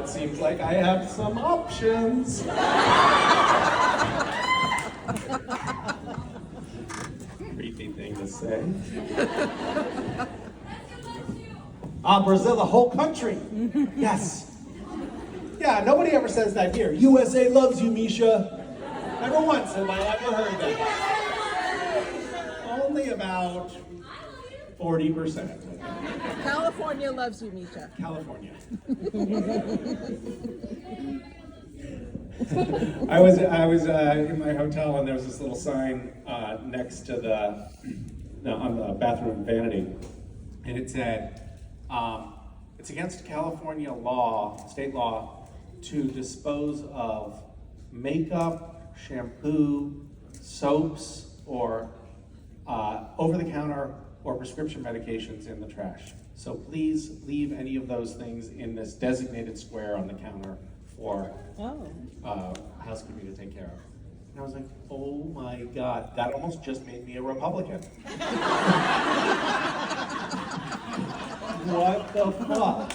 it seems like I have some options. Creepy thing to say. Brazil, the whole country. Yes. Yeah, nobody ever says that here. USA loves you, Misha. Never once have I ever heard that. Only about 40%. California loves you, Misha. California. I was in my hotel, and there was this little sign next to on the bathroom vanity, and it said, "It's against California law, state law, to dispose of makeup, shampoo, soaps, or over-the-counter or prescription medications in the trash. So please leave any of those things in this designated square on the counter for housekeeping to take care of." And I was like, oh my God, that almost just made me a Republican. What the fuck?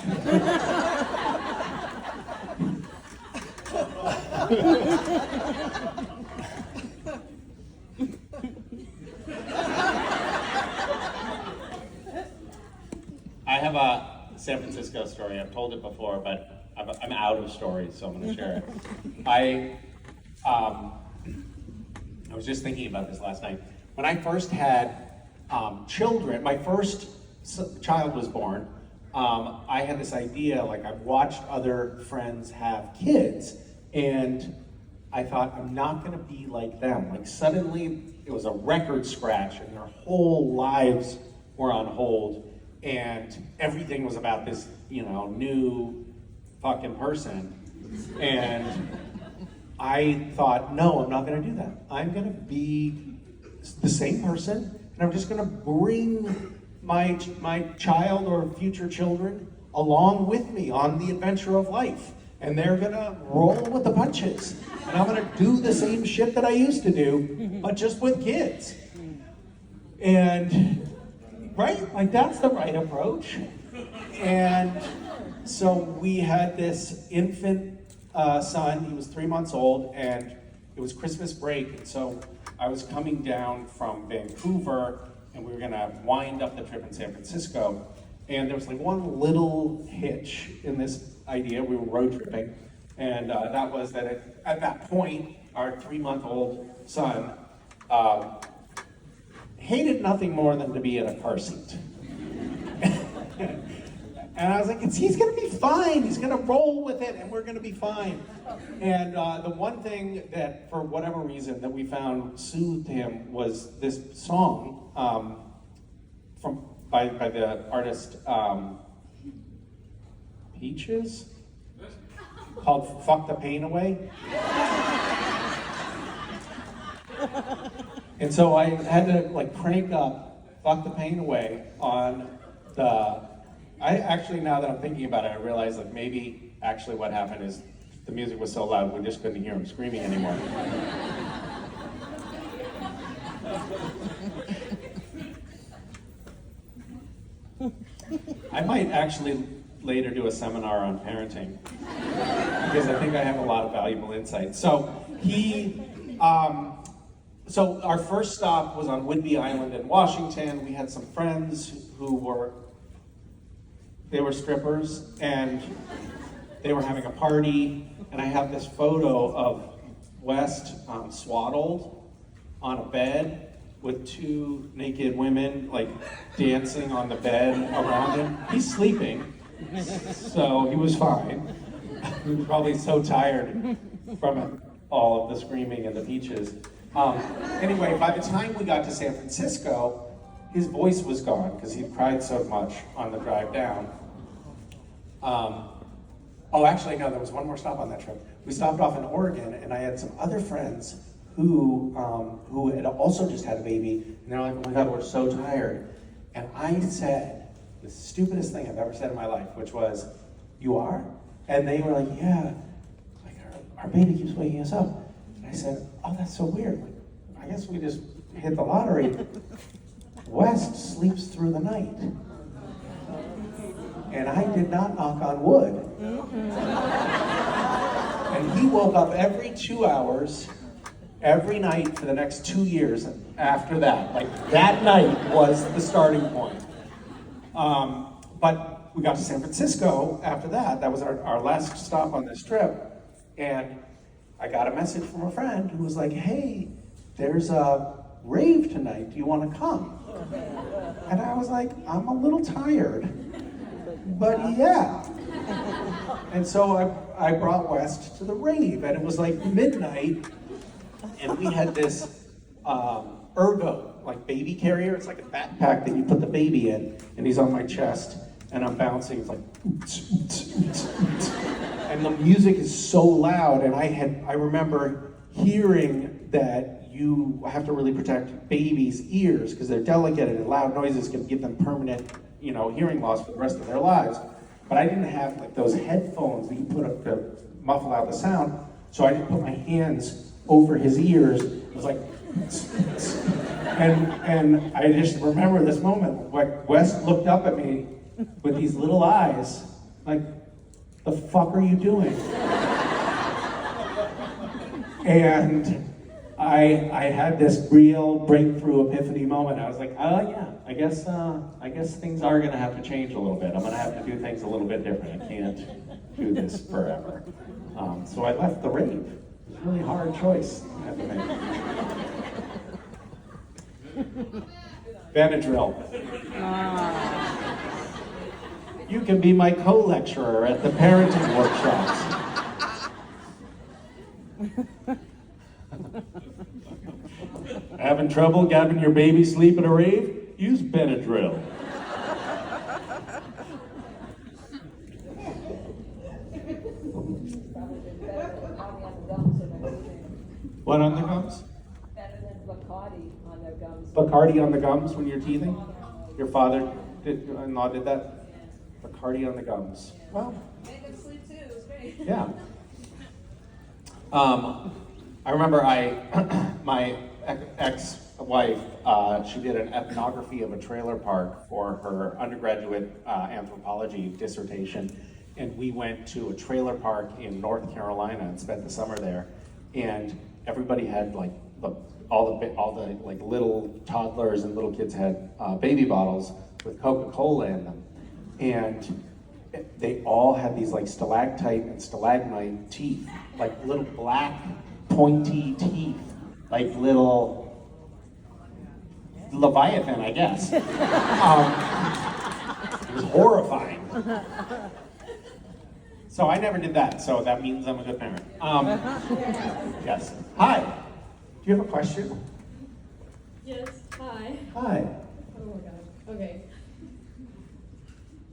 I have a San Francisco story. I've told it before, but I'm out of stories, so I'm going to share it. I was just thinking about this last night. When I first had children, my first child was born, I had this idea, like I've watched other friends have kids, and I thought, I'm not going to be like them. Like suddenly, it was a record scratch, and their whole lives were on hold. And everything was about this, new fucking person. And I thought, no, I'm not gonna do that. I'm gonna be the same person, and I'm just gonna bring my child or future children along with me on the adventure of life. And they're gonna roll with the punches. And I'm gonna do the same shit that I used to do, but just with kids. And right? Like that's the right approach. And so we had this infant son. He was 3 months old, and it was Christmas break. And so I was coming down from Vancouver, and we were gonna wind up the trip in San Francisco. And there was like one little hitch in this idea. We were road tripping, and that was that at that point, our 3-month-old son hated nothing more than to be in a car seat. And I was like, he's gonna be fine. He's gonna roll with it, and we're gonna be fine. And the one thing that, for whatever reason, that we found soothed him was this song by the artist Peaches, called "Fuck the Pain Away." And so I had to crank up "Fuck the Pain Away" on now that I'm thinking about it, I realize maybe actually what happened is the music was so loud we just couldn't hear him screaming anymore. I might actually later do a seminar on parenting, because I think I have a lot of valuable insight. So So our first stop was on Whidbey Island in Washington. We had some friends who were strippers, and they were having a party. And I have this photo of West swaddled on a bed with 2 naked women dancing on the bed around him. He's sleeping, so he was fine. He was probably so tired from all of the screaming and the peaches. Anyway, by the time we got to San Francisco, his voice was gone because he'd cried so much on the drive down. Actually, no, there was one more stop on that trip. We stopped off in Oregon, and I had some other friends who had also just had a baby, and they're like, oh my God, we're so tired. And I said the stupidest thing I've ever said in my life, which was, "You are?" And they were like, "Yeah, our baby keeps waking us up." And I said, "Oh, that's so weird. I guess we just hit the lottery. West sleeps through the night." And I did not knock on wood. he woke up every 2 hours, every night for the next 2 years after that. Like, that night was the starting point. But we got to San Francisco after that. That was our last stop on this trip. And I got a message from a friend who was like, hey, there's a rave tonight. Do you want to come? And I was like, I'm a little tired, but yeah. And so I brought West to the rave, and it was like midnight, and we had this ergo, like baby carrier. It's like a backpack that you put the baby in, and he's on my chest, and I'm bouncing. It's like, and the music is so loud, and I remember hearing that you have to really protect babies' ears because they're delicate and loud noises can give them permanent, hearing loss for the rest of their lives. But I didn't have like those headphones that you put up to muffle out the sound, so I just put my hands over his ears. It was like, and I just remember this moment. Like Wes looked up at me with these little eyes, like, "The fuck are you doing?" And I had this real breakthrough epiphany moment. I was like, oh yeah, I guess things are gonna have to change a little bit. I'm gonna have to do things a little bit different. I can't do this forever. So I left the rave. It was a really hard choice I had to make. Benadryl. You can be my co-lecturer at the parenting workshops. Having trouble having your baby sleep at a rave? Use Benadryl. What on the gums? Better than Bacardi on their gums. Bacardi on the gums when you're teething? Your father-in-law did that? Bacardi on the gums. Well, Made them sleep too, it was great. yeah. I remember my ex-wife, she did an ethnography of a trailer park for her undergraduate anthropology dissertation, and we went to a trailer park in North Carolina and spent the summer there. And everybody had like all the like little toddlers and little kids had baby bottles with Coca-Cola in them, and they all had these like stalactite and stalagmite teeth, like little black pointy teeth, like little Leviathan, I guess. It was horrifying. So I never did that, so that means I'm a good parent. Yes. Hi. Do you have a question? Yes, hi. Hi. Oh my god. Okay.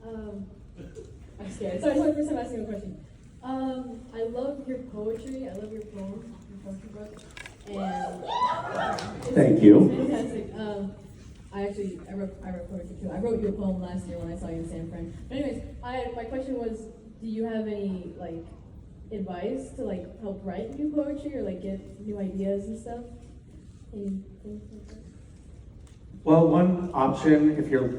I'm scared. Sorry, it's my first time asking a question. I love your poetry. I love your poem, your poetry book. And Thank you. It's fantastic. I wrote poetry too. I wrote you a poem last year when I saw you in San Fran. But anyways, my question was, do you have any like advice to like help write new poetry or like get new ideas and stuff? Anything like that? Well, one option, if you're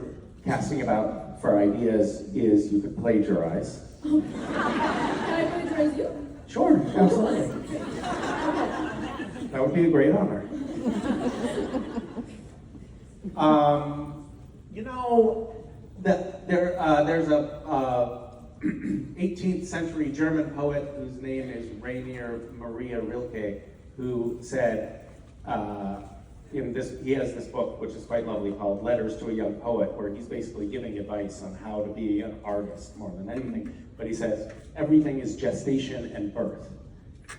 casting about for ideas, is you could plagiarize. Can I plagiarize you? Sure, absolutely. That would be a great honor. There's a 18th century German poet whose name is Rainier Maria Rilke, who said, he has this book, which is quite lovely, called Letters to a Young Poet, where he's basically giving advice on how to be an artist more than anything. But he says, everything is gestation and birth.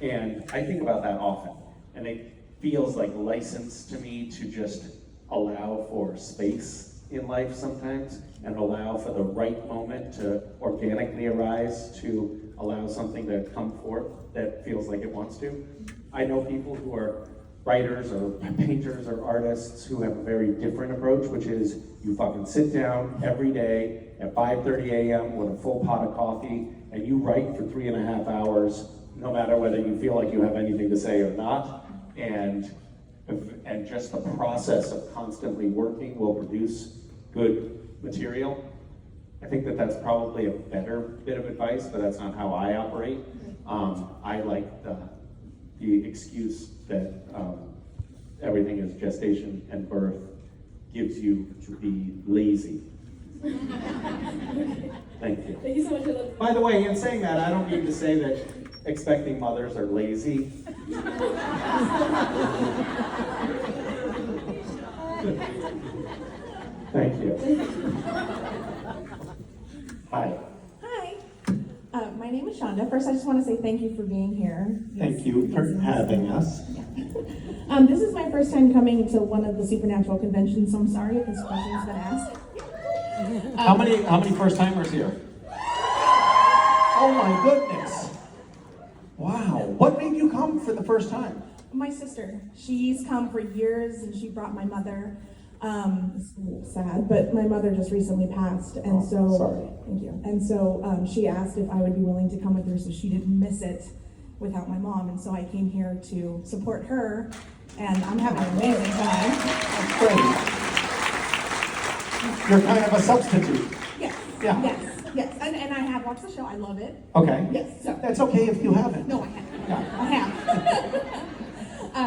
And I think about that often. And it feels like license to me to just allow for space in life sometimes, and allow for the right moment to organically arise, to allow something to come forth that feels like it wants to. I know people who are writers or painters or artists who have a very different approach, which is you fucking sit down every day at 5:30 a.m. with a full pot of coffee and you write for 3.5 hours, no matter whether you feel like you have anything to say or not. And just the process of constantly working will produce good material. I think that that's probably a better bit of advice, but that's not how I operate. I like the excuse that everything is gestation and birth gives you to be lazy. Thank you. Thank you so much. I love By the way, in saying that, I don't mean to say that expecting mothers are lazy. Thank you. Hi. Hi, my name is Shonda. First, I just want to say thank you for being here. Thank you for having us. This is my first time coming to one of the supernatural conventions, so I'm sorry if this question's been asked. How many first timers here? Oh my goodness. Wow. What made you come for the first time? My sister, she's come for years, and she brought my mother. It's a little sad, but my mother just recently passed, and so sorry. thank you. And so she asked if I would be willing to come with her, so she didn't miss it without my mom. And so I came here to support her, and I'm having an amazing time. That's great. You're kind of a substitute. Yes. Yeah. Yes. And I have watched the show. I love it. Okay. Yes. So That's okay if you haven't. no, I haven't. Yeah. I have.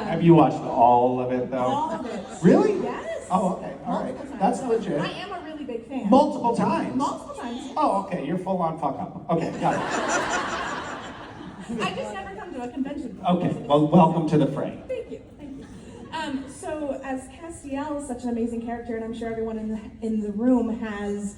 Have you watched all of it though? All of it. Really? Yes. Oh, okay. All right. Multiple times. That's So legit. I am a really big fan. Multiple times. Multiple times. Oh, okay. You're full on fuck up. Okay, got it. I just never come to a convention before. Okay. Well, welcome to the fray. Thank you. So as Castiel is such an amazing character, and I'm sure everyone in the room has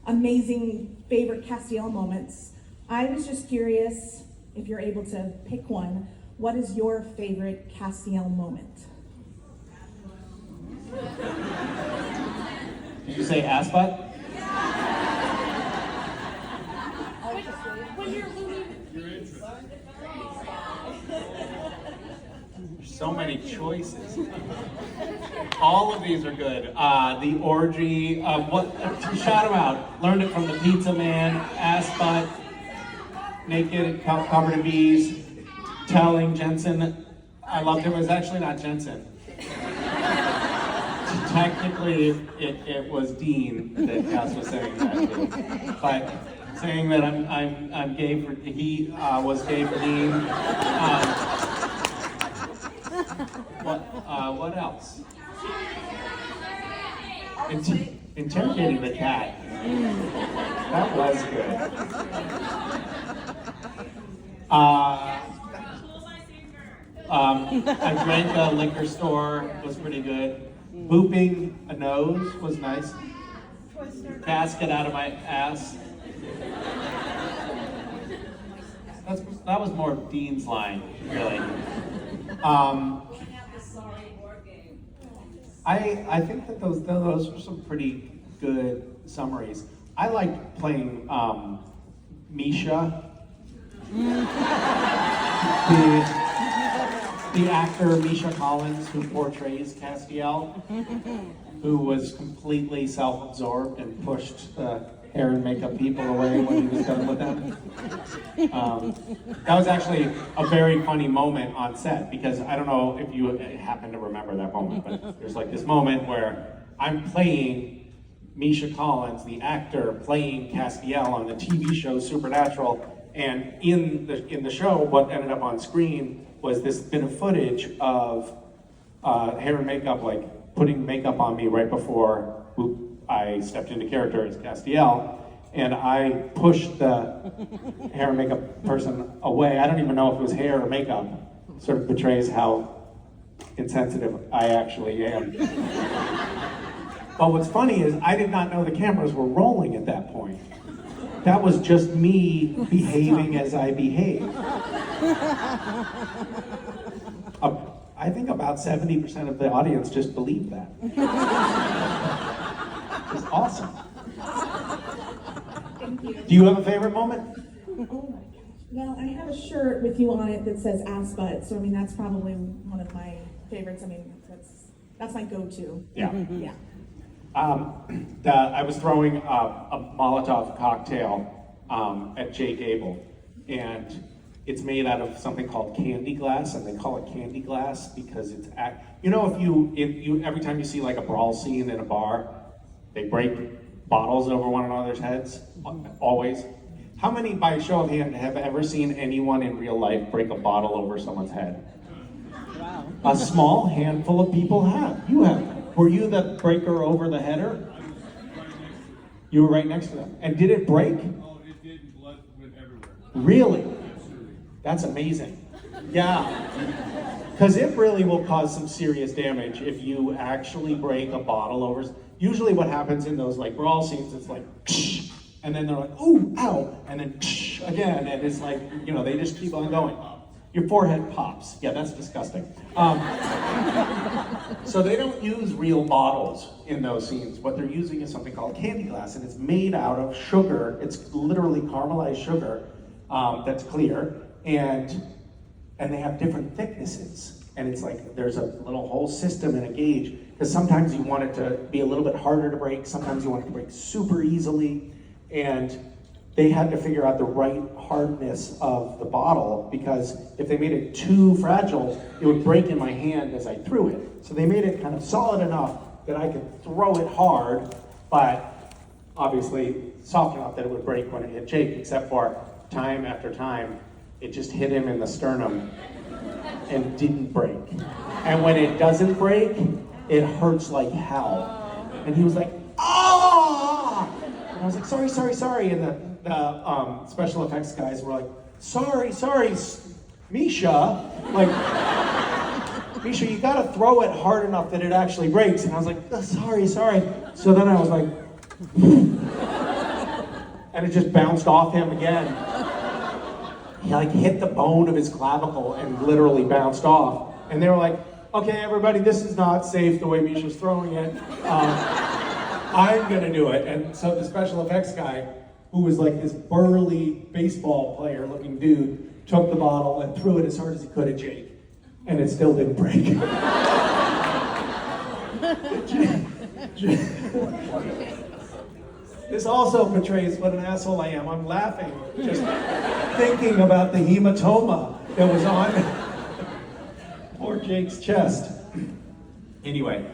amazing favorite Castiel moments, I was just curious if you're able to pick one. What is your favorite Castiel moment? Did you say ass butt? When you're Louis. There's so many choices. All of these are good. The orgy, shout them out. Learned it from the pizza man, ass butt, naked, covered in bees, telling Jensen. I loved him. It was actually not Jensen. Technically, it was Dean that Cass was saying that to. But saying that I'm gay for, he was gay for Dean. What else? Interrogating the cat. That was good. I drank a liquor store, was pretty good. Booping a nose was nice. Basket out of my ass. That was more Dean's line, really. I think that those were some pretty good summaries. I liked playing Misha. The actor Misha Collins, who portrays Castiel, who was completely self-absorbed and pushed the hair and makeup people away when he was done with them. That was actually a very funny moment on set, because I don't know if you happen to remember that moment, but there's like this moment where I'm playing Misha Collins, the actor, playing Castiel on the TV show Supernatural, and in the show, what ended up on screen was this bit of footage of hair and makeup, like putting makeup on me right before I stepped into character as Castiel, and I pushed the hair and makeup person away. I don't even know if it was hair or makeup. Sort of betrays how insensitive I actually am. But what's funny is I did not know the cameras were rolling at that point. That was just me behaving as I behave. I think about 70% of the audience just believed that. It's awesome. Thank you. Do you have a favorite moment? Oh my gosh. Well, I have a shirt with you on it that says ass butt, so I mean that's probably one of my favorites. I mean that's my go-to. Yeah. Yeah. I was throwing a Molotov cocktail at Jay Gable, and it's made out of something called candy glass, and they call it candy glass because it's if you every time you see like a brawl scene in a bar, they break bottles over one another's heads, always. How many, by show of hand, have ever seen anyone in real life break a bottle over someone's head? Wow. A small handful of people have. You have. Were you the breaker over the header? You were right next to them. And did it break? Oh, it did, and blood went everywhere. Really? Absolutely. That's amazing. Yeah. Because it really will cause some serious damage if you actually break a bottle over. Usually what happens in those like brawl scenes, it's like, and then they're like, ooh, ow, and then again, and it's like, you know, they just keep on going. Your forehead pops. Yeah, that's disgusting. So they don't use real bottles in those scenes. What they're using is something called candy glass, and it's made out of sugar. It's literally caramelized sugar that's clear, and they have different thicknesses. And it's like there's a little whole system and a gauge, because sometimes you want it to be a little bit harder to break, sometimes you want it to break super easily, and they had to figure out the right hardness of the bottle, because if they made it too fragile, it would break in my hand as I threw it. So they made it kind of solid enough that I could throw it hard, but obviously soft enough that it would break when it hit Jake, except for time after time, it just hit him in the sternum and didn't break. And when it doesn't break, it hurts like hell. And he was like, ah! And I was like, sorry. And the special effects guys were like, sorry, Misha. Like, Misha, you gotta throw it hard enough that it actually breaks. And I was like, sorry. So then I was like, and it just bounced off him again. He like hit the bone of his clavicle and literally bounced off. And they were like, okay, everybody, this is not safe the way Misha's throwing it. I'm gonna do it. And so the special effects guy, who was like this burly baseball player looking dude, took the bottle and threw it as hard as he could at Jake. And it still didn't break. This also portrays what an asshole I am. I'm laughing, just thinking about the hematoma that was on poor Jake's chest. Anyway,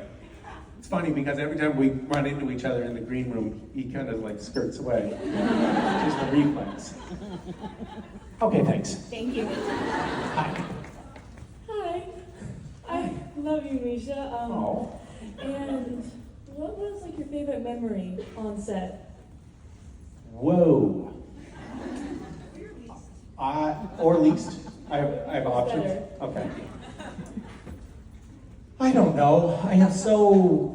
it's funny because every time we run into each other in the green room, he kind of like skirts away. Just a reflex. Okay, thanks. Thank you. Hi. Hi, I love you, Misha. Oh. And what was like your favorite memory on set? Whoa. Or least. I have options. better. Okay. I don't know. I have so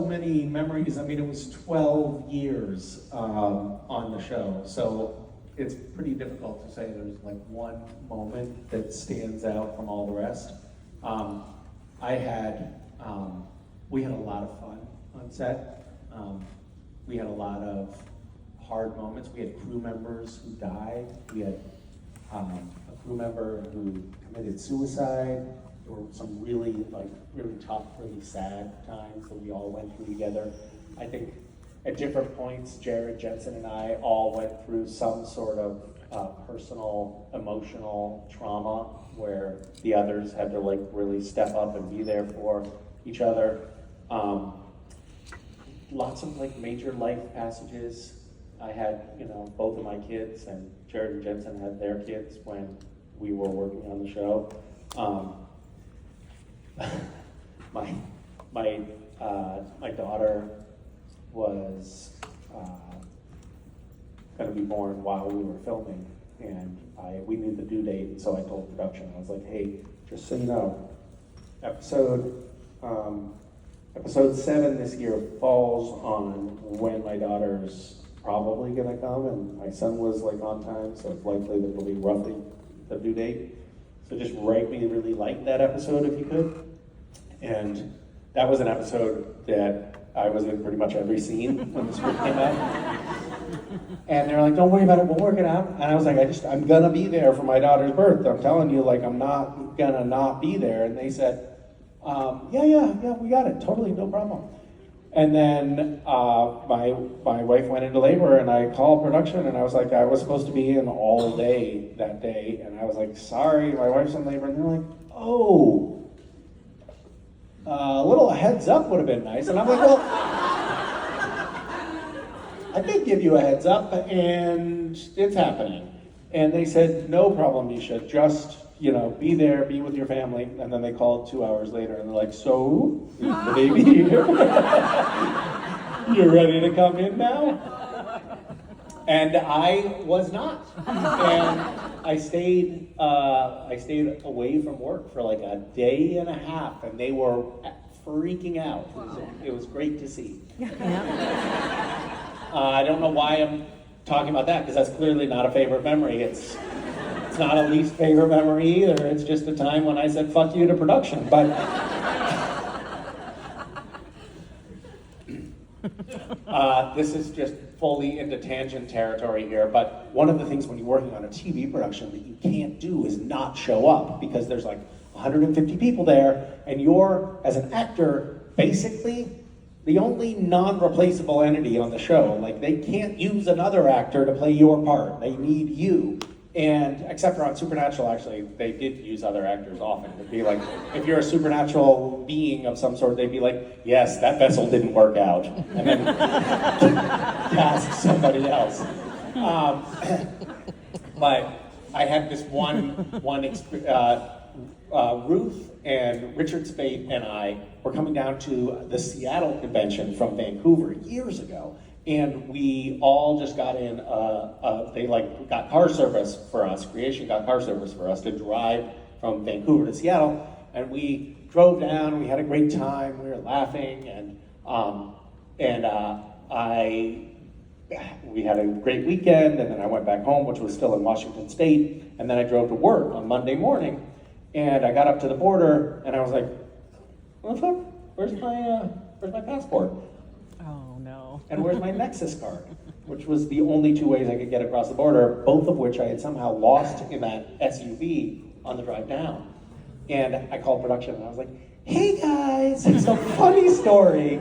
many memories. I mean, it was 12 years on the show, so it's pretty difficult to say there's like one moment that stands out from all the rest. We had a lot of fun on set. We had a lot of hard moments. We had crew members who died. We had a crew member who committed suicide. There were some really tough, really sad times that we all went through together. I think at different points, Jared, Jensen, and I all went through some sort of personal, emotional trauma where the others had to like really step up and be there for each other. Lots of like major life passages. I had, both of my kids, and Jared and Jensen had their kids when we were working on the show. My daughter was going to be born while we were filming, and we knew the due date, and so I told production, I was like, hey, just so you know, episode 7 this year falls on when my daughter's probably gonna come, and my son was like on time, so it's likely that it'll be roughly the due date. So just write me really like that episode if you could. And that was an episode that I was in pretty much every scene when the script came out. And they were like, don't worry about it, we'll work it out. And I was like, I'm gonna be there for my daughter's birth. I'm telling you, like, I'm not gonna not be there. And they said, yeah, we got it, totally, no problem. And then my wife went into labor, and I called production, and I was like, I was supposed to be in all day that day, and I was like, sorry, my wife's in labor, and they're like, oh, a little heads up would have been nice. And I'm like, well, I did give you a heads up, and it's happening. And they said, no problem, Misha, just, be there, be with your family. And then they called 2 hours later, and they're like, so, is the baby here? You're ready to come in now? And I was not. And I stayed away from work for like a day and a half, and they were freaking out. It was great to see. I don't know why I'm talking about that, because that's clearly not a favorite memory. It's not a least favorite memory either. It's just a time when I said fuck you to production. But this is just fully into tangent territory here. But one of the things when you're working on a TV production that you can't do is not show up, because there's like 150 people there, and you're, as an actor, basically the only non-replaceable entity on the show. Like, they can't use another actor to play your part. They need you. And except for on Supernatural, actually, they did use other actors often. It'd be like, if you're a supernatural being of some sort, they'd be like, yes, that vessel didn't work out. And then cast somebody else. But I had this Ruth and Richard Spade and I were coming down to the Seattle convention from Vancouver years ago, and we all just got in. They got car service for us. Creation got car service for us to drive from Vancouver to Seattle, and we drove down. We had a great time. We were laughing, and we had a great weekend. And then I went back home, which was still in Washington State, and then I drove to work on Monday morning. And I got up to the border, and I was like, what the fuck? Where's my passport? Oh, no. And where's my Nexus card? Which was the only two ways I could get across the border, both of which I had somehow lost in that SUV on the drive down. And I called production, and I was like, hey guys, it's a funny story.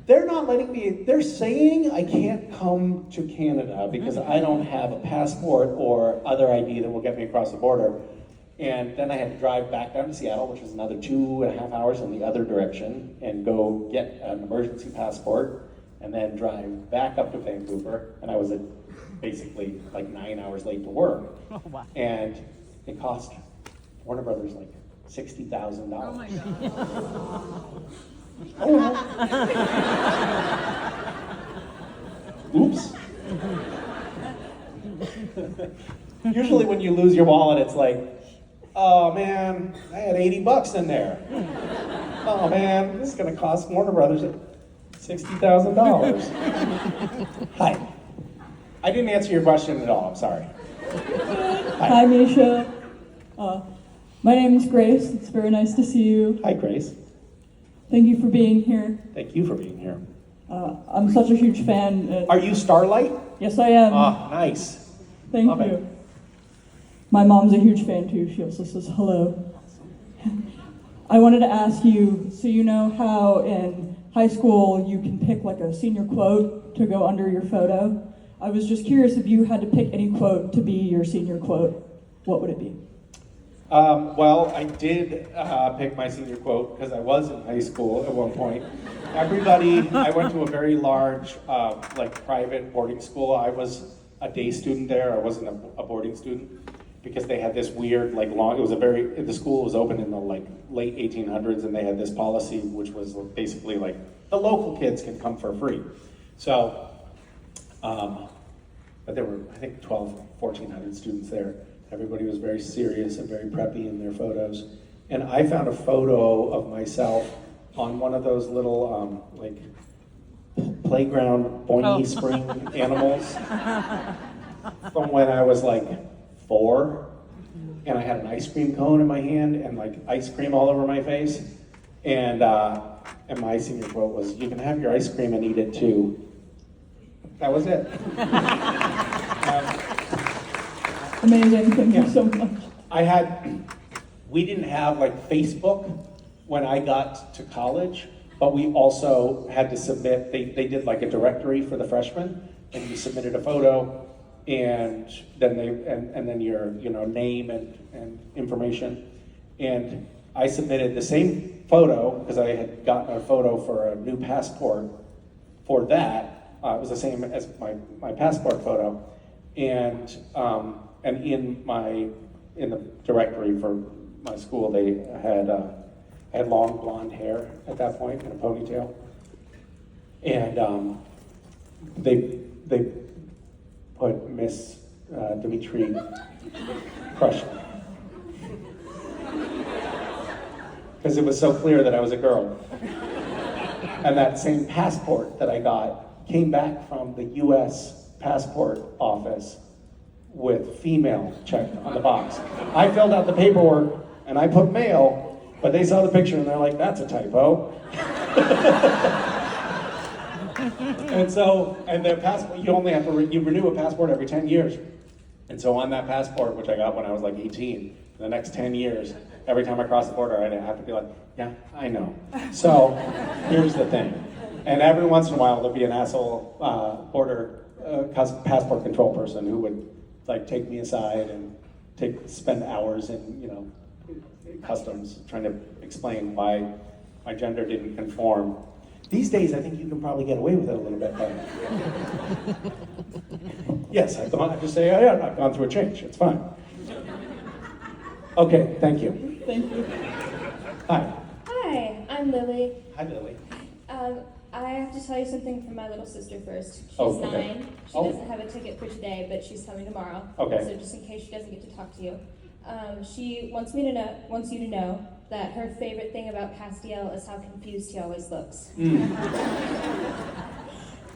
They're not letting me, they're saying I can't come to Canada because I don't have a passport or other ID that will get me across the border. And then I had to drive back down to Seattle, which was another 2.5 hours in the other direction, and go get an emergency passport, and then drive back up to Vancouver. And I was basically like 9 hours late to work. Oh, wow. And it cost Warner Brothers like $60,000. Oh, my God. Oh. Oops. Usually when you lose your wallet, it's like, oh man, I had $80 in there. Oh man, this is gonna cost Warner Brothers $60,000. Hi. I didn't answer your question at all, I'm sorry. Hi, Misha. My name is Grace. It's very nice to see you. Hi, Grace. Thank you for being here. Thank you for being here. I'm such a huge fan. Are you Starlight? Yes, I am. Ah, nice. Thank love you. it. My mom's a huge fan too. She also says hello. I wanted to ask you, so you know how in high school you can pick like a senior quote to go under your photo? I was just curious if you had to pick any quote to be your senior quote, what would it be? Well, I did pick my senior quote because I was in high school at one point. I went to a very large, private boarding school. I was a day student there. I wasn't a boarding student because they had this weird, the school was open in the late 1800s, and they had this policy which was basically like the local kids can come for free. So, but there were, I think, 1,400 students there. Everybody was very serious and very preppy in their photos. And I found a photo of myself on one of those little, playground boingy spring animals from when I was 4. And I had an ice cream cone in my hand and ice cream all over my face. And my senior quote was, "You can have your ice cream and eat it too." That was it. Amazing, thank you so much. We didn't have Facebook when I got to college, but we also had to submit, they did a directory for the freshmen, and you submitted a photo, and then your name and information. And I submitted the same photo, because I had gotten a photo for a new passport for that, it was the same as my passport photo, and in the directory for my school, they had I had long blonde hair at that point in a ponytail, and they put Miss Dimitri Crush, because it was so clear that I was a girl. And that same passport that I got came back from the U.S. passport office with female checked on the box. I filled out the paperwork and I put male, but they saw the picture and they're like, that's a typo. And the passport, you only have to, you renew a passport every 10 years. And so on that passport, which I got when I was like 18, for the next 10 years, every time I cross the border, I'd have to be like, yeah, I know. So here's the thing. And every once in a while, there'll be an asshole passport control person who would like take me aside and spend hours in, customs trying to explain why my gender didn't conform. These days, I think you can probably get away with it a little bit better. Yes, I just say, oh, yeah, I've gone through a change. It's fine. Okay, thank you. Thank you. Hi. Hi, I'm Lily. Hi, Lily. I have to tell you something from my little sister first. She's Oh, okay. 9. She Oh. doesn't have a ticket for today, but she's coming tomorrow. Okay. So just in case she doesn't get to talk to you. She wants you to know that her favorite thing about Castiel is how confused he always looks.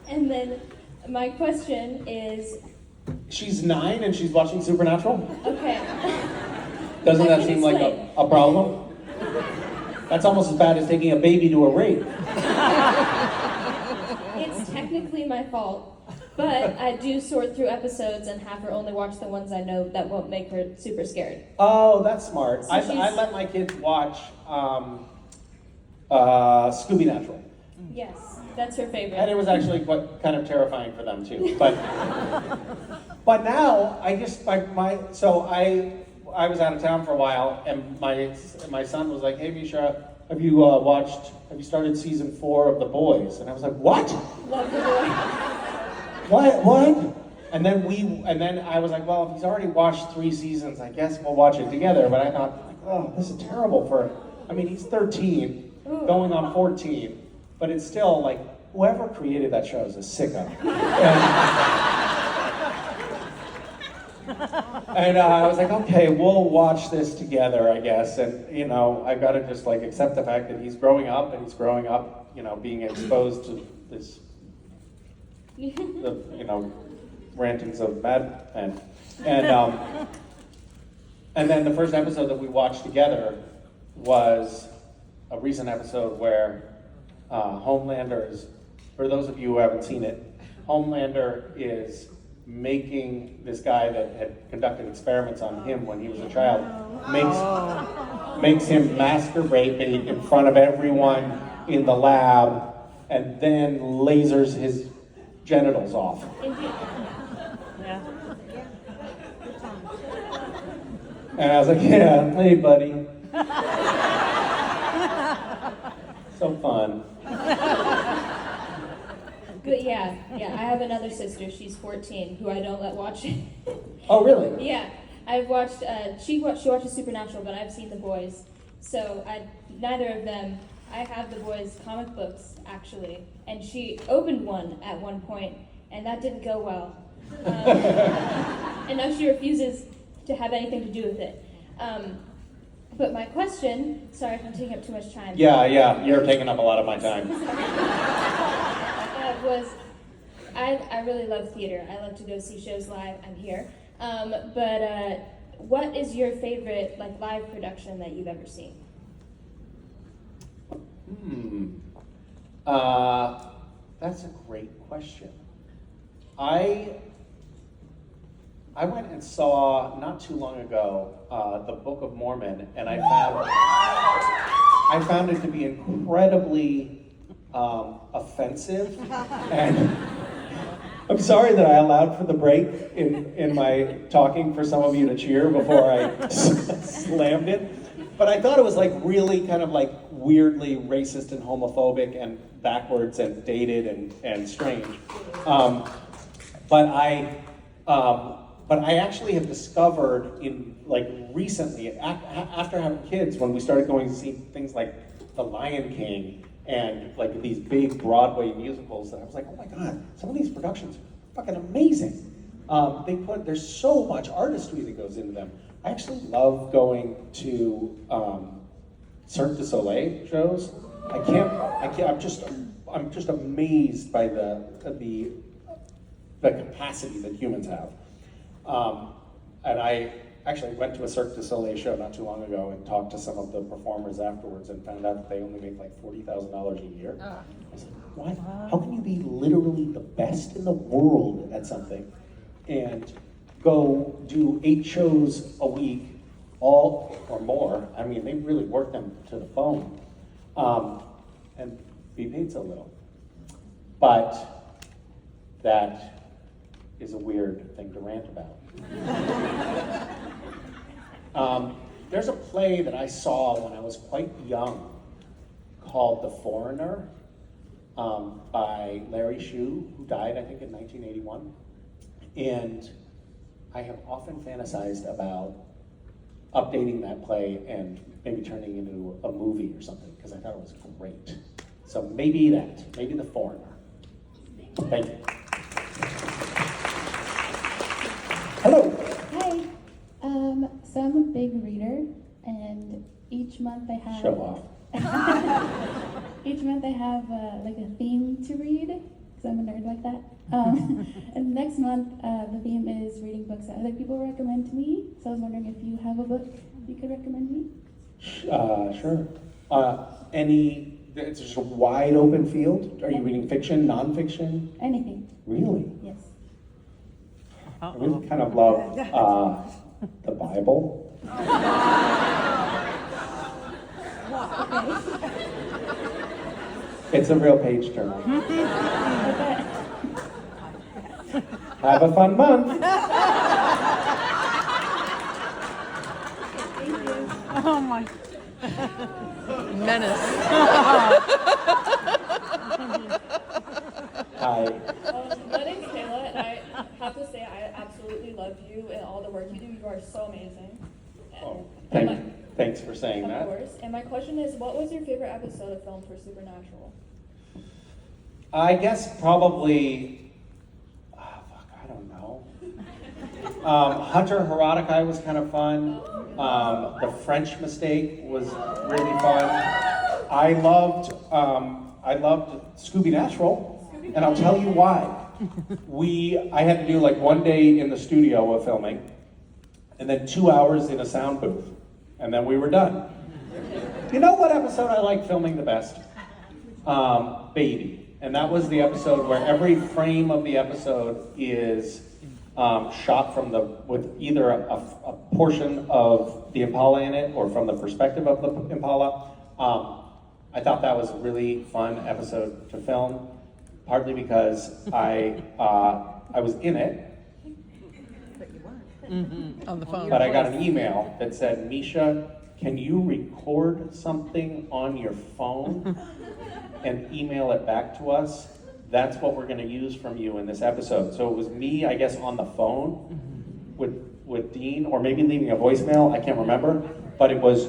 And then my question is, She's 9 and she's watching Supernatural? okay, Doesn't I that can seem like explain. a problem? That's almost as bad as taking a baby to a rape. it's technically my fault, but I do sort through episodes and have her only watch the ones I know that won't make her super scared. Oh, that's smart. So I she's- let my kids watch Scooby Natural. Yes, that's her favorite. And it was actually quite kind of terrifying for them too. But now I was out of town for a while, and my son was like, "Hey, Misha, have you started season 4 of The Boys?" And I was like, "What? Love the boy. What?" And then I was like, "Well, if he's already watched 3 seasons, I guess we'll watch it together." But I thought, like, "Oh, this is terrible he's 13, going on 14, but it's still like whoever created that show is a sicko." And I was like, okay, we'll watch this together, I guess. And, I've got to just like accept the fact that he's growing up, being exposed to the rantings of Mad Men. And then the first episode that we watched together was a recent episode where Homelander is, for those of you who haven't seen it, Homelander is making this guy that had conducted experiments on him when he was a child, makes him masturbate in front of everyone in the lab, and then lasers his genitals off. Yeah. And I was like, yeah, hey buddy. So fun. Good, yeah. I have another sister. She's 14, who I don't let watch it. Oh, really? Yeah, I've watched. She watches Supernatural, but I've seen The Boys. So neither of them. I have The Boys comic books actually, and she opened one at one point, and that didn't go well. And now she refuses to have anything to do with it. But my question, sorry if I'm taking up too much time. Yeah, you're taking up a lot of my time. Was I really love theater. I love to go see shows live. I'm here. But what is your favorite live production that you've ever seen? That's a great question. I went and saw, not too long ago, the Book of Mormon, and I found it to be incredibly offensive, and I'm sorry that I allowed for the break in my talking for some of you to cheer before I slammed it, But I thought it was like really kind of like weirdly racist and homophobic and backwards and dated and strange. But I actually have discovered in like recently, after having kids, when we started going to see things like The Lion King and like these big Broadway musicals, that I was like, oh my God, some of these productions are fucking amazing. There's so much artistry that goes into them. I actually love going to Cirque du Soleil shows. I'm just amazed by the capacity that humans have. And I actually went to a Cirque du Soleil show not too long ago and talked to some of the performers afterwards and found out that they only make like $40,000 a year. I was like, what? How can you be literally the best in the world at something and go do 8 shows a week, all or more? I mean, they really work them to the bone, and be paid so little. But that is a weird thing to rant about. There's a play that I saw when I was quite young called The Foreigner, by Larry Shue, who died, I think, in 1981. And I have often fantasized about updating that play and maybe turning it into a movie or something, because I thought it was great. So maybe The Foreigner. Thank you. Hello. Hi. So I'm a big reader, and each month I have Show off. each month I have like a theme to read, because I'm a nerd like that. And next month the theme is reading books that other people recommend to me. So I was wondering if you have a book you could recommend me. Sure. It's just a wide open field. Are you reading fiction, nonfiction? Anything. Really? Yes. I really kind of love the Bible. It's a real page turner. Have a fun month. Oh my. Menace. Hi. My name's Kayla, and I have to say I absolutely love you and all the work you do. You are so amazing. Thanks for saying that. Of course. And my question is, what was your favorite episode of Film for Supernatural? I guess probably, I don't know. Hunter Herodoci was kind of fun. The French Mistake was really fun. I loved Scooby Natural, and I'll tell you why. I had to do like 1 day in the studio of filming, and then 2 hours in a sound booth, and then we were done. You know what episode I like filming the best? Baby. And that was the episode where every frame of the episode is shot with either a portion of the Impala in it or from the perspective of the Impala. I thought that was a really fun episode to film, partly because I was in it. On the phone. But I got an email that said, Misha, can you record something on your phone and email it back to us? That's what we're going to use from you in this episode. So it was me, I guess, on the phone with Dean, or maybe leaving a voicemail, I can't remember. But it was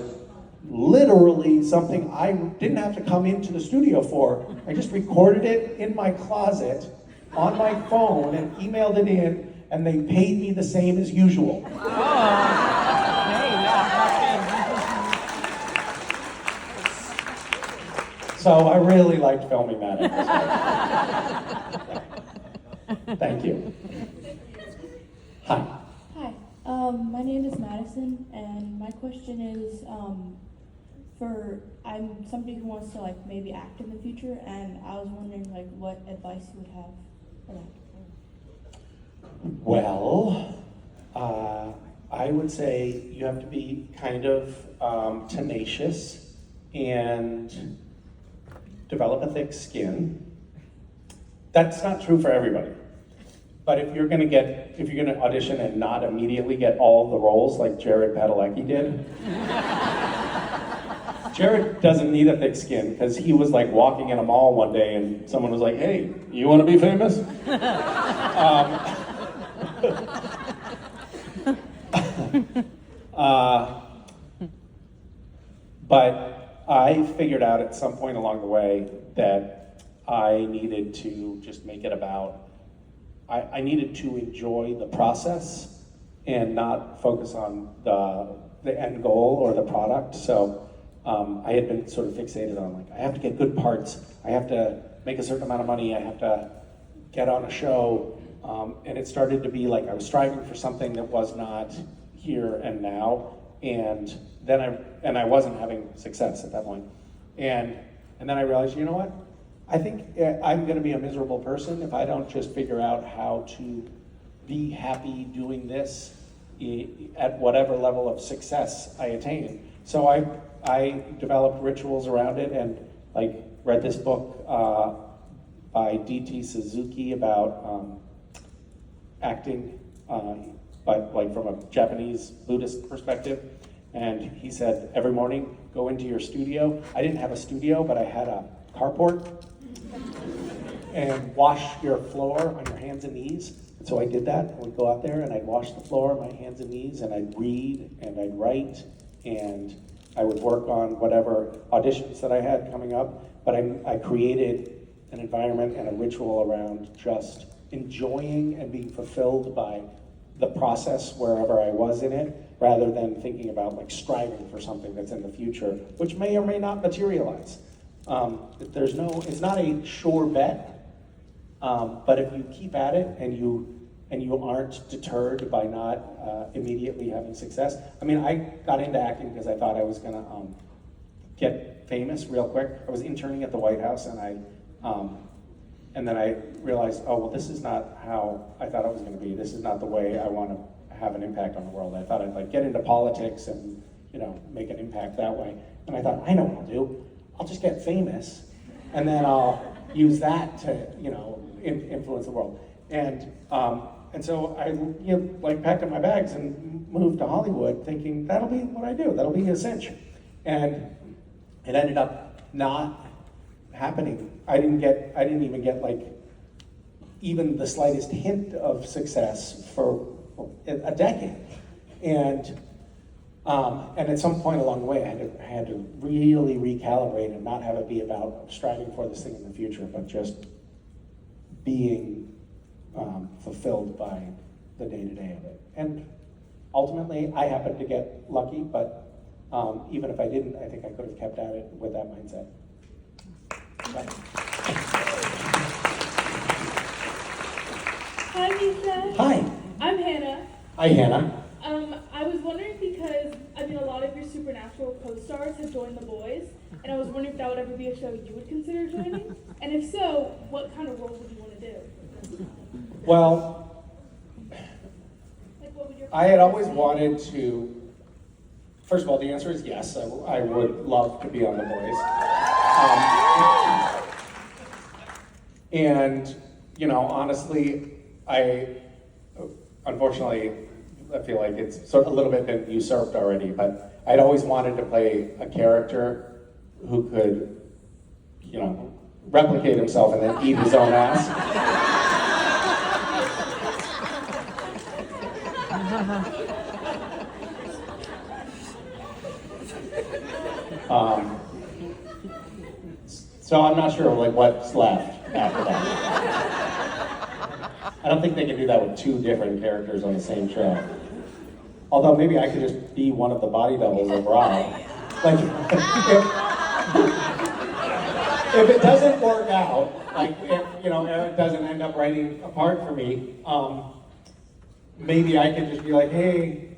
literally something I didn't have to come into the studio for. I just recorded it in my closet on my phone and emailed it in, and they paid me the same as usual. So I really liked filming that episode. Thank you. Hi. Hi. My name is Madison, and my question is, I'm somebody who wants to like maybe act in the future, and I was wondering like what advice you would have for that. Well, I would say you have to be kind of tenacious and develop a thick skin. That's not true for everybody. But if you're gonna audition and not immediately get all the roles like Jared Padalecki did, Jared doesn't need a thick skin because he was like walking in a mall one day and someone was like, "Hey, you want to be famous?" But I figured out at some point along the way that I needed to just make it about, I needed to enjoy the process and not focus on the end goal or the product. So I had been sort of fixated on like, I have to get good parts, I have to make a certain amount of money, I have to get on a show. And it started to be like I was striving for something that was not here and now. And then I wasn't having success at that point. And then I realized, you know what? I think I'm gonna be a miserable person if I don't just figure out how to be happy doing this at whatever level of success I attain. So I developed rituals around it and like read this book by D.T. Suzuki about acting, but like from a Japanese Buddhist perspective. And he said, every morning, go into your studio. I didn't have a studio, but I had a carport. And wash your floor on your hands and knees. And so I did that. I would go out there and I'd wash the floor on my hands and knees, and I'd read and I'd write, and I would work on whatever auditions that I had coming up. But I created an environment and a ritual around just enjoying and being fulfilled by the process wherever I was in it, rather than thinking about like striving for something that's in the future, which may or may not materialize. It's not a sure bet, but if you keep at it and you aren't deterred by not immediately having success. I mean, I got into acting because I thought I was gonna get famous real quick. I was interning at the White House, and then I realized, oh, well, this is not how I thought it was gonna be. This is not the way I want to have an impact on the world. I thought I'd like get into politics and, you know, make an impact that way. And I thought, I know what I'll do. I'll just get famous, and then I'll use that to, you know, influence the world. And so I, you know, like packed up my bags and moved to Hollywood, thinking that'll be what I do. That'll be a cinch. And it ended up not happening. I didn't even get like even the slightest hint of success for a decade. And at some point along the way, I had to really recalibrate and not have it be about striving for this thing in the future, but just being fulfilled by the day-to-day of it. And ultimately, I happened to get lucky, but even if I didn't, I think I could have kept at it with that mindset. Hi, Misha. Hi. I'm Hannah. Hi, Hannah. I was wondering because, I mean, a lot of your Supernatural co-stars have joined The Boys, and I was wondering if that would ever be a show you would consider joining? And if so, what kind of roles would you want to do? Well, Like, what would your I had always wanted to, first of all, the answer is yes, I would love to be on The Boys. And, you know, honestly, unfortunately, I feel like it's sort of a little bit been usurped already, but I'd always wanted to play a character who could, you know, replicate himself and then eat his own ass. So I'm not sure like what's left after that. I don't think they can do that with two different characters on the same show. Although maybe I could just be one of the body doubles of Rob. Like, if it doesn't work out, like if, you know, Eric doesn't end up writing a part for me, maybe I could just be like, hey,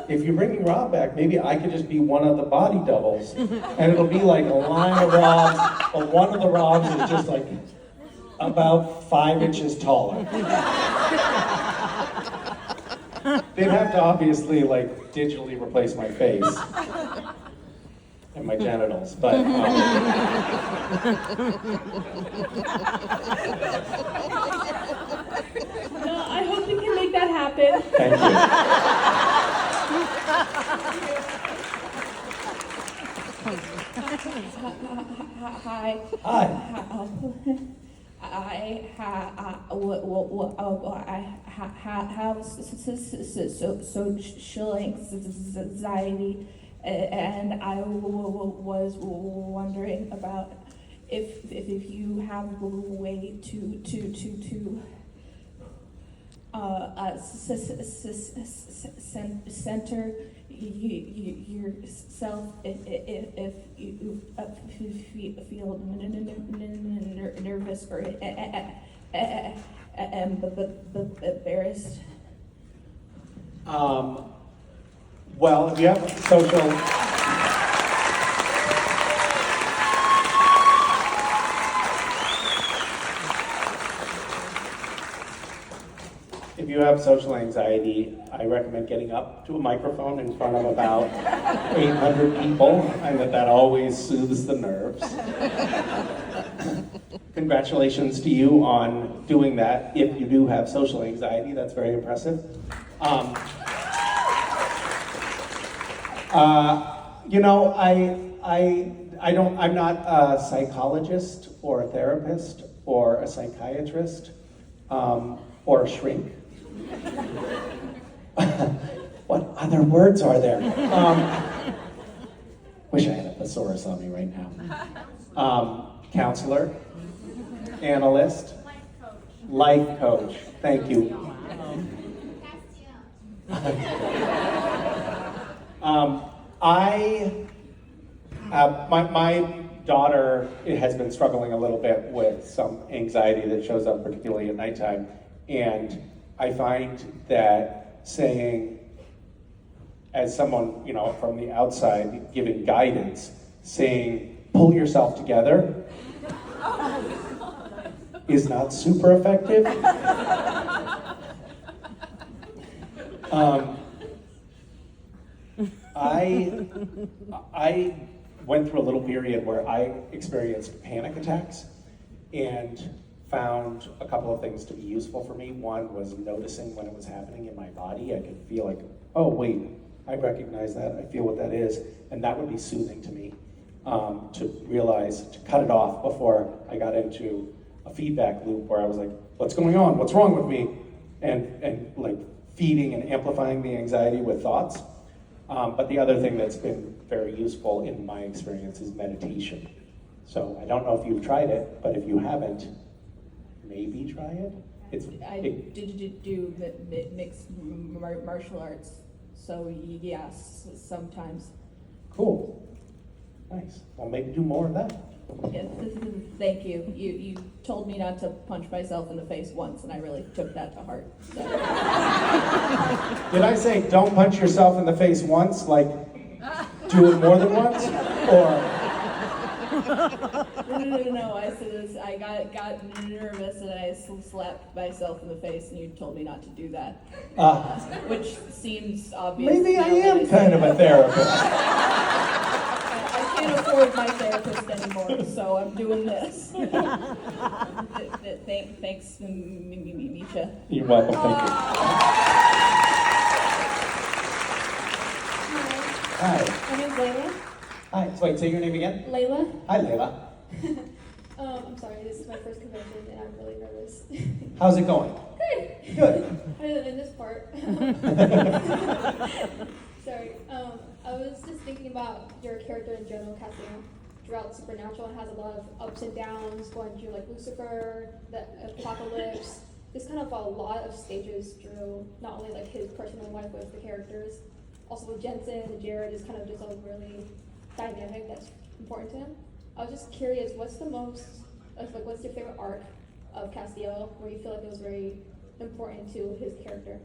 if you're bringing Rob back, maybe I could just be one of the body doubles, and it'll be like a line of Robs, but one of the Robs is just like about 5 inches taller. They'd have to obviously like digitally replace my face and my genitals, but No, I hope we can make that happen. thank you. Hi. Hi. I have social anxiety, and I was wondering about if you have a way to center yourself if you feel nervous or embarrassed. Well, if you have social... If you have social anxiety, I recommend getting up to a microphone in front of about 800 people, and that always soothes the nerves. Congratulations to you on doing that. If you do have social anxiety, that's very impressive. You know, I'm not a psychologist or a therapist or a psychiatrist or a shrink. What other words are there? Wish I had a thesaurus on me right now. Counselor, analyst, life coach. Thank you. My daughter has been struggling a little bit with some anxiety that shows up particularly at nighttime, and I find that saying, as someone, you know, from the outside giving guidance, saying, pull yourself together, is not super effective. I went through a little period where I experienced panic attacks and found a couple of things to be useful for me. One was noticing when it was happening in my body. I could feel like, oh wait, I recognize that, I feel what that is, and that would be soothing to me, to realize, to cut it off before I got into a feedback loop where I was like, what's going on, what's wrong with me? And like feeding and amplifying the anxiety with thoughts. But the other thing that's been very useful in my experience is meditation. So I don't know if you've tried it, but if you haven't, maybe try it. I did do mixed martial arts, so yes, sometimes. Cool. Nice. Well, maybe do more of that. Yeah, thank you. You told me not to punch myself in the face once, and I really took that to heart. So. Did I say don't punch yourself in the face once, like do it more than once? Or? No, I said I got nervous and I slapped myself in the face, and you told me not to do that. Which seems obvious. Maybe I am kind of a therapist. I can't afford my therapist anymore, so I'm doing this. Thanks, Misha. You're welcome, thank you. Hi. My name's Layla. Hi. So wait, say your name again? Layla. Hi, Layla. I'm sorry, this is my first convention and I'm really nervous. How's it going? Good. Good. Other than this part. Sorry. I was just thinking about your character in general, Cassian. Throughout Supernatural, it has a lot of ups and downs, going through like Lucifer, the apocalypse. There's kind of a lot of stages through not only like his personal life with the characters, also with Jensen and Jared is kind of just a really dynamic that's important to him. I was just curious, what's your favorite arc of Castiel where you feel like it was very important to his character?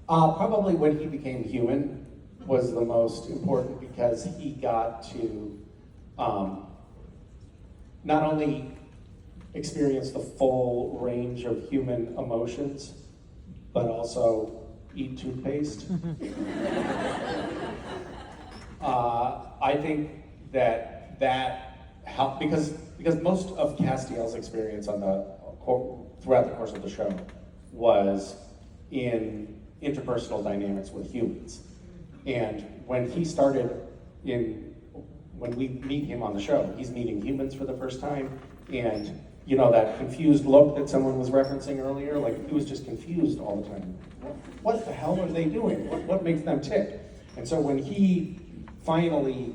Probably when he became human was the most important, because he got to not only experience the full range of human emotions, but also eat toothpaste. I think that helped, because most of Castiel's experience throughout the course of the show was in interpersonal dynamics with humans. And when he started when we meet him on the show, he's meeting humans for the first time, and you know that confused look that someone was referencing earlier, like he was just confused all the time. What the hell are they doing? What makes them tick? And so when he finally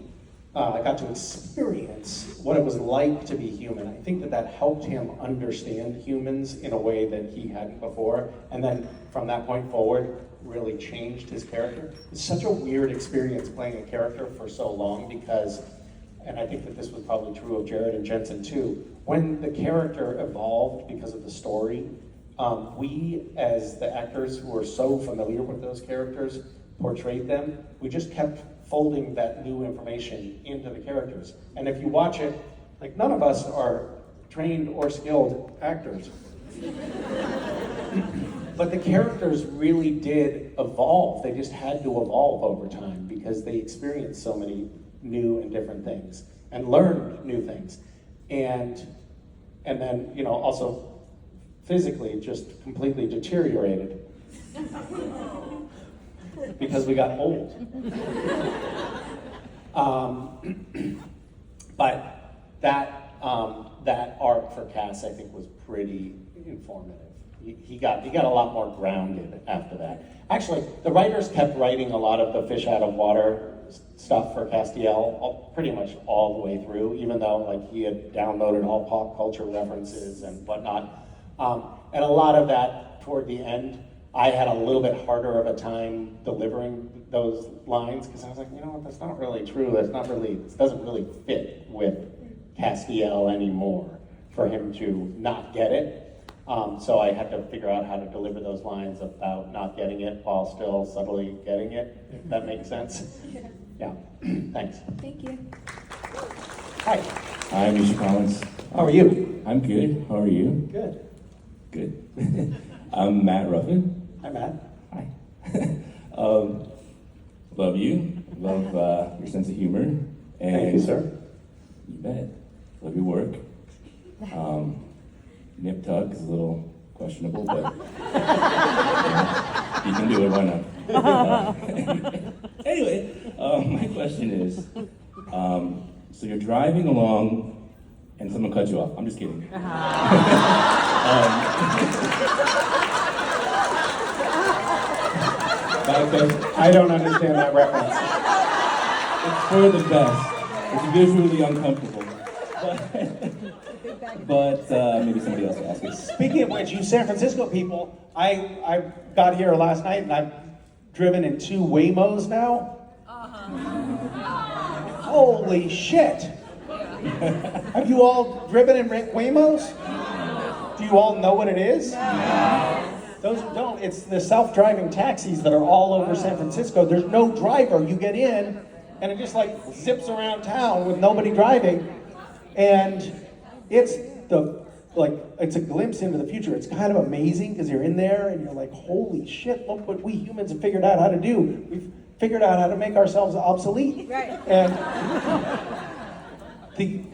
got to experience what it was like to be human, I think that helped him understand humans in a way that he hadn't before. And then from that point forward, really changed his character. It's such a weird experience playing a character for so long because, and I think that this was probably true of Jared and Jensen too, when the character evolved because of the story, we as the actors who were so familiar with those characters portrayed them, we just kept folding that new information into the characters. And if you watch it, like none of us are trained or skilled actors. But the characters really did evolve. They just had to evolve over time because they experienced so many new and different things and learned new things. And then, you know, also physically just completely deteriorated because we got old. But that arc for Cass, I think, was pretty informative. He got a lot more grounded after that. Actually, the writers kept writing a lot of the fish out of water stuff for Castiel pretty much all the way through, even though like he had downloaded all pop culture references and whatnot. And a lot of that toward the end, I had a little bit harder of a time delivering those lines because I was like, you know what, that's not really true. This doesn't really fit with Castiel anymore for him to not get it. So I had to figure out how to deliver those lines about not getting it while still subtly getting it, if that makes sense. Yeah, thanks. Thank you. Hi. Hi, Misha Collins. How are you? I'm good. How are you? Good. Good. I'm Matt Ruffin. Hi, Matt. Hi. Love you. Love your sense of humor. And Thank you, sir. You bet. Love your work. Nip tuck is a little questionable, but you can do it. Why not? Anyway, my question is, so you're driving along and someone cut you off. I'm just kidding. I don't understand that reference. It's for the best. It's visually uncomfortable. But maybe somebody else will ask it. Speaking of which, you San Francisco people, I got here last night and I've driven in 2 Waymos now. Holy shit! Have you all driven in Waymos? Do you all know what it is? Those who don't, it's the self-driving taxis that are all over San Francisco. There's no driver. You get in and it just like zips around town with nobody driving. And it's a glimpse into the future. It's kind of amazing because you're in there and you're like, holy shit, look what we humans have figured out how to do. We've figured out how to make ourselves obsolete. Right. And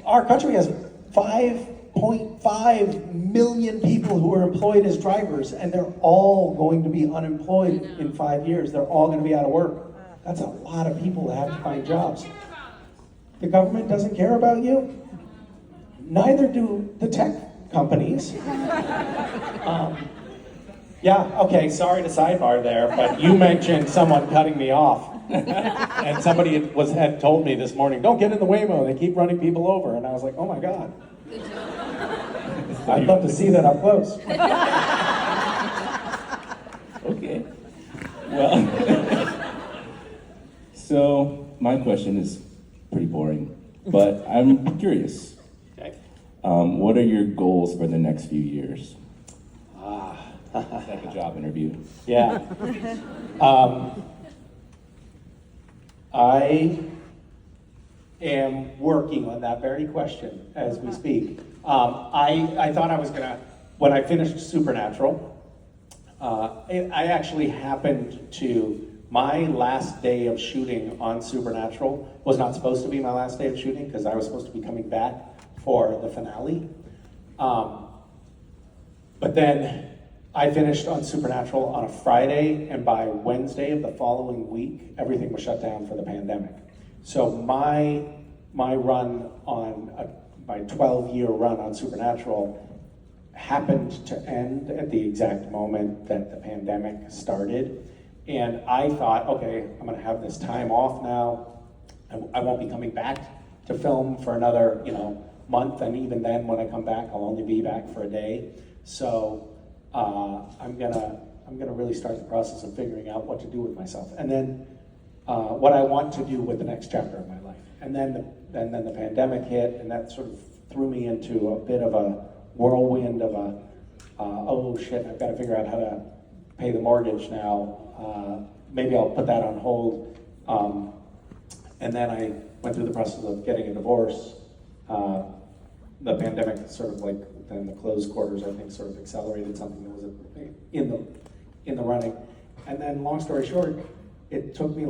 our country has 5.5 million people who are employed as drivers, and they're all going to be unemployed in 5 years. They're all going to be out of work. That's a lot of people that have to find jobs. The government doesn't care about you. Neither do the tech companies. Yeah, okay, sorry to sidebar there, but you mentioned someone cutting me off. And somebody had told me this morning, don't get in the Waymo, they keep running people over. And I was like, oh my God. I'd love to see that up close. Okay. Well, so my question is pretty boring, but I'm curious. Okay. What are your goals for the next few years? It's like a job interview. Yeah. I am working on that very question as we speak. I thought I was gonna, when I finished Supernatural, I actually happened to, my last day of shooting on Supernatural was not supposed to be my last day of shooting because I was supposed to be coming back for the finale. But then I finished on Supernatural on a Friday, and by Wednesday of the following week, everything was shut down for the pandemic. So my my run on, my 12-year run on Supernatural happened to end at the exact moment that the pandemic started. And I thought, okay, I'm gonna have this time off now. I won't be coming back to film for another, month, and even then, when I come back, I'll only be back for a day. So I'm gonna really start the process of figuring out what to do with myself, and then what I want to do with the next chapter of my life. And then the pandemic hit, and that sort of threw me into a bit of a whirlwind of oh shit, I've got to figure out how to pay the mortgage now. Maybe I'll put that on hold. And then I went through the process of getting a divorce. The pandemic sort of then the closed quarters, I think, sort of accelerated something that was in the running. And then, long story short, it took me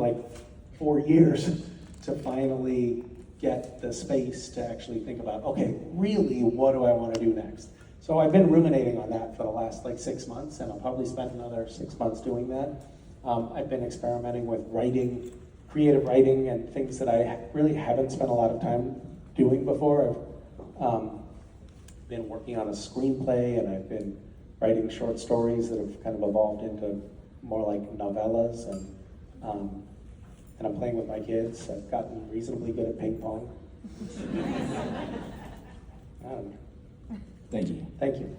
4 years to finally get the space to actually think about, okay, really, what do I want to do next? So I've been ruminating on that for the last 6 months, and I'll probably spend another 6 months doing that. I've been experimenting with writing, creative writing, and things that I really haven't spent a lot of time doing before. I've been working on a screenplay, and I've been writing short stories that have kind of evolved into more like novellas, and I'm playing with my kids. I've gotten reasonably good at ping pong. Thank you. Thank you.